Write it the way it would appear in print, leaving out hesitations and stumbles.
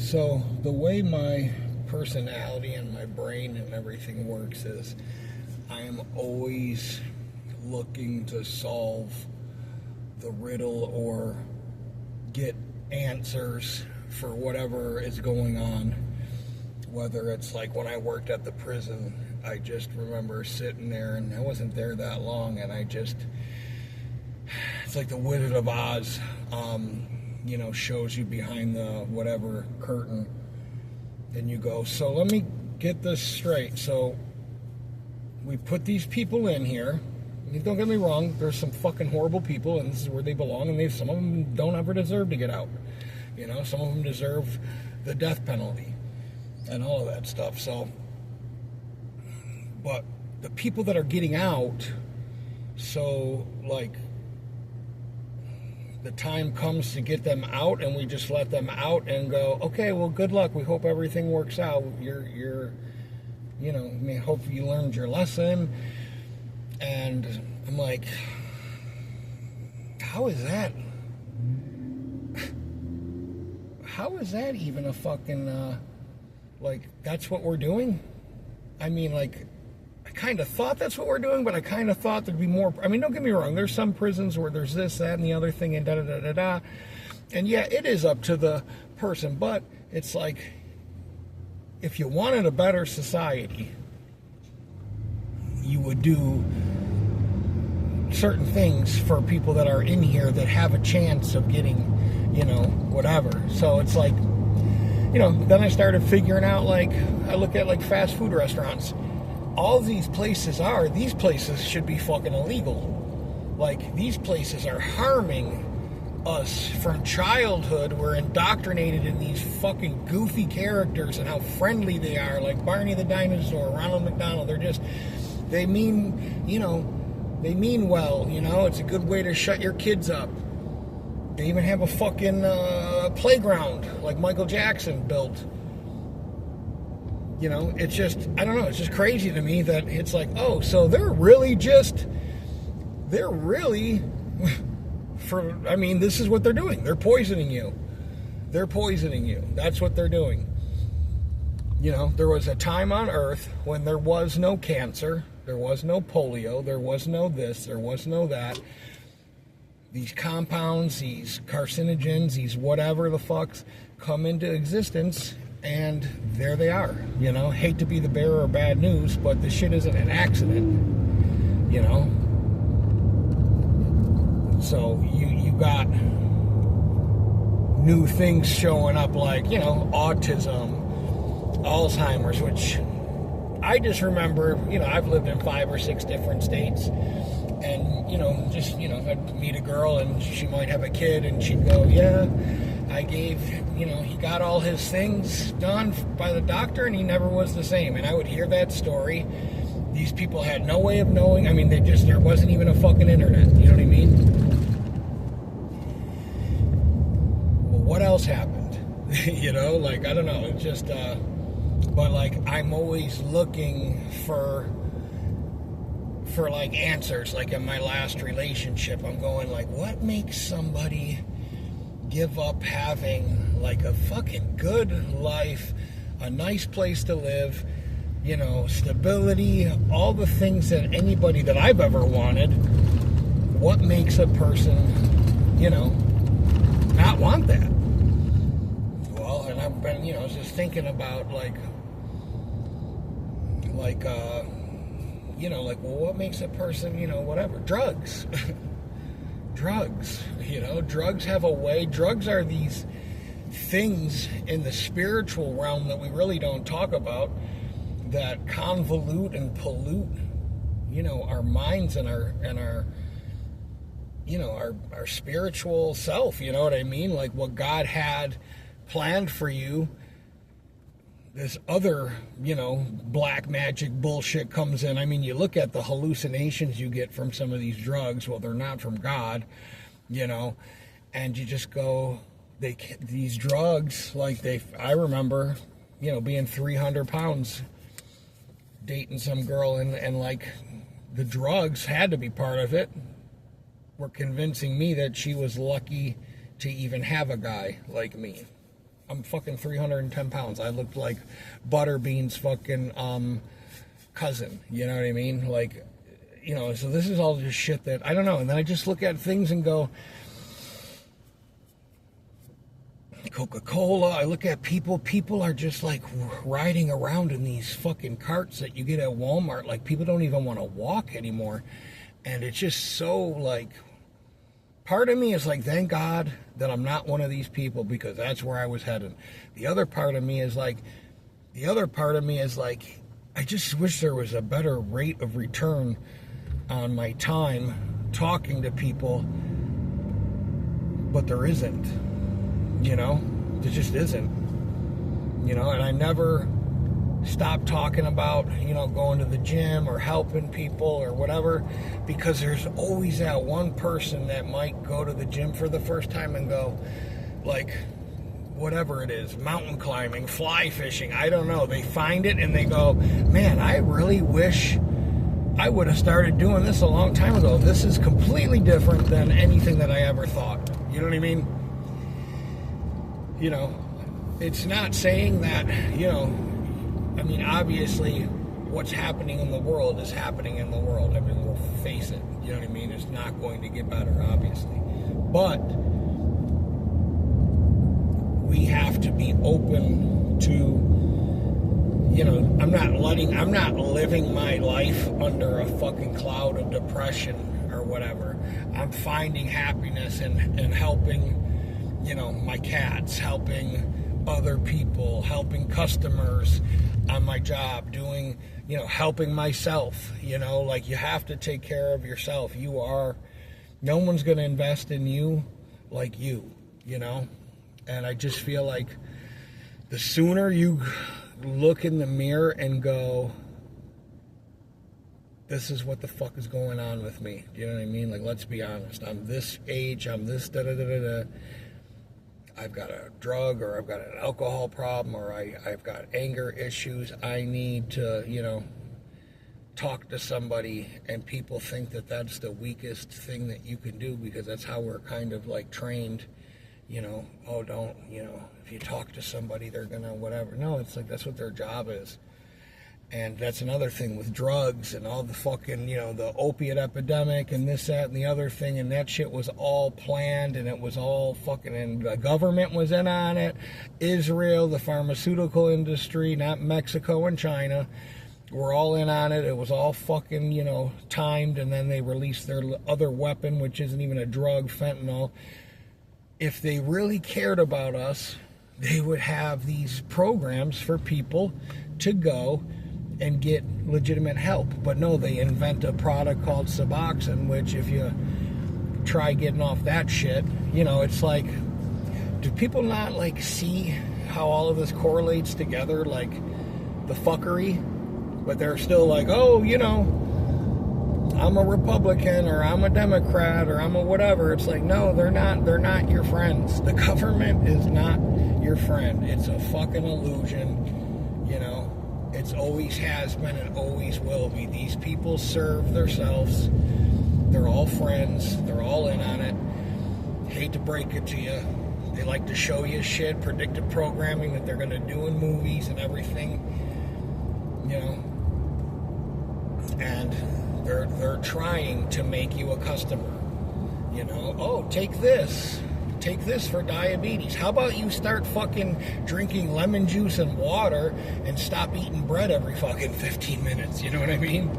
So the way my personality and my brain and everything works is I am always looking to solve the riddle or get answers for whatever is going on. Whether it's like when I worked at the prison, I just remember sitting there, and I wasn't there that long, and it's like the Wizard of Oz, shows you behind the whatever curtain, and you go, so let me get this straight. So we put these people in here. Don't get me wrong, there's some fucking horrible people, and this is where they belong, and some of them don't ever deserve to get out. Some of them deserve the death penalty and all of that stuff. So, but the people that are getting out, so like the time comes to get them out, and we just let them out and go, okay, well, good luck. We hope everything works out. Hope you learned your lesson. And I'm like, how is that even a fucking, that's what we're doing? I mean, I kind of thought that's what we're doing, but I kind of thought there'd be more. I mean, don't get me wrong. There's some prisons where there's this, that, and the other thing, and da-da-da-da-da. And yeah, it is up to the person, but it's like, if you wanted a better society, you would do certain things for people that are in here that have a chance of getting, whatever. So it's like, then I started figuring out, I look at fast food restaurants. All these places should be fucking illegal. These places are harming us from childhood. We're indoctrinated in these fucking goofy characters and how friendly they are, like Barney the Dinosaur, Ronald McDonald. They mean well, it's a good way to shut your kids up. They even have a fucking playground like Michael Jackson built. It's just, I don't know, it's just crazy to me that it's like, oh, so this is what they're doing. They're poisoning you. That's what they're doing. There was a time on Earth when there was no cancer, there was no polio, there was no this, there was no that. These compounds, these carcinogens, these whatever the fucks come into existence, and there they are. Hate to be the bearer of bad news, but this shit isn't an accident. So you got new things showing up like, autism, Alzheimer's, which I just remember, I've lived in 5 or 6 different states, and, I'd meet a girl and she might have a kid, and she'd go, yeah, I gave, he got all his things done by the doctor, and he never was the same. And I would hear that story. These people had no way of knowing. I mean, there wasn't even a fucking internet. You know what I mean? Well, what else happened? I don't know. It's just, but I'm always looking for answers. In my last relationship, I'm going what makes somebody give up having a fucking good life, a nice place to live, stability, all the things that anybody that I've ever wanted. What makes a person, not want that? Well, and I've been, just thinking about well, what makes a person, whatever, drugs. Drugs have a way. Drugs are these things in the spiritual realm that we really don't talk about, that convolute and pollute, our minds and our spiritual self. You know what I mean? What God had planned for you, this other, black magic bullshit comes in. I mean, you look at the hallucinations you get from some of these drugs. Well, they're not from God, and you just go, these drugs, I remember, being 300 pounds, dating some girl, and the drugs had to be part of it, were convincing me that she was lucky to even have a guy like me. I'm fucking 310 pounds. I looked like Butterbean's fucking cousin. You know what I mean? Like, you know, so this is all just shit that, I don't know. And then I just look at things and go, Coca-Cola, I look at people are just like riding around in these fucking carts that you get at Walmart. Like, people don't even want to walk anymore. And it's just so like, part of me is like, thank God that I'm not one of these people, because that's where I was heading. The other part of me is like, I just wish there was a better rate of return on my time talking to people, but there isn't, you know, there just isn't, you know. And I never stop talking about, you know, going to the gym or helping people or whatever, because there's always that one person that might go to the gym for the first time and go, like, whatever it is, mountain climbing, fly fishing, I don't know, they find it and they go, man, I really wish I would have started doing this a long time ago. This is completely different than anything that I ever thought. You know what I mean? You know, it's not saying that, you know, I mean, obviously, what's happening in the world is happening in the world. I mean, we'll face it. You know what I mean? It's not going to get better, obviously. But we have to be open to, you know, I'm not living my life under a fucking cloud of depression or whatever. I'm finding happiness in helping, you know, my cats, helping other people, helping customers on my job, doing, you know, helping myself, you know. Like, you have to take care of yourself. No one's going to invest in you like you know. And I just feel like the sooner you look in the mirror and go, this is what the fuck is going on with me. Do you know what I mean? Like, let's be honest. I'm this age, I'm this da-da-da-da-da. I've got a drug, or I've got an alcohol problem, or I've got anger issues. I need to, you know, talk to somebody, and people think that that's the weakest thing that you can do, because that's how we're kind of like trained, you know. Oh, don't, you know, if you talk to somebody, they're gonna whatever. No, it's like, that's what their job is. And that's another thing with drugs and all the fucking, you know, the opiate epidemic and this, that, and the other thing. And that shit was all planned, and it was all fucking, and the government was in on it. Israel, the pharmaceutical industry, not Mexico and China, were all in on it. It was all fucking, you know, timed. And then they released their other weapon, which isn't even a drug, fentanyl. If they really cared about us, they would have these programs for people to go and get legitimate help. But no, they invent a product called Suboxone, which if you try getting off that shit, you know, it's like, do people not like see how all of this correlates together, like the fuckery? But they're still like, oh, you know, I'm a Republican, or I'm a Democrat, or I'm a whatever. It's like, no, they're not your friends. The government is not your friend. It's a fucking illusion, you know. It's always has been and always will be. These people serve themselves. They're all friends. They're all in on it. Hate to break it to you. They like to show you shit, predictive programming that they're going to do in movies and everything, you know. And they're trying to make you a customer, you know. Oh, take this for diabetes. How about you start fucking drinking lemon juice and water and stop eating bread every fucking 15 minutes, you know what I mean?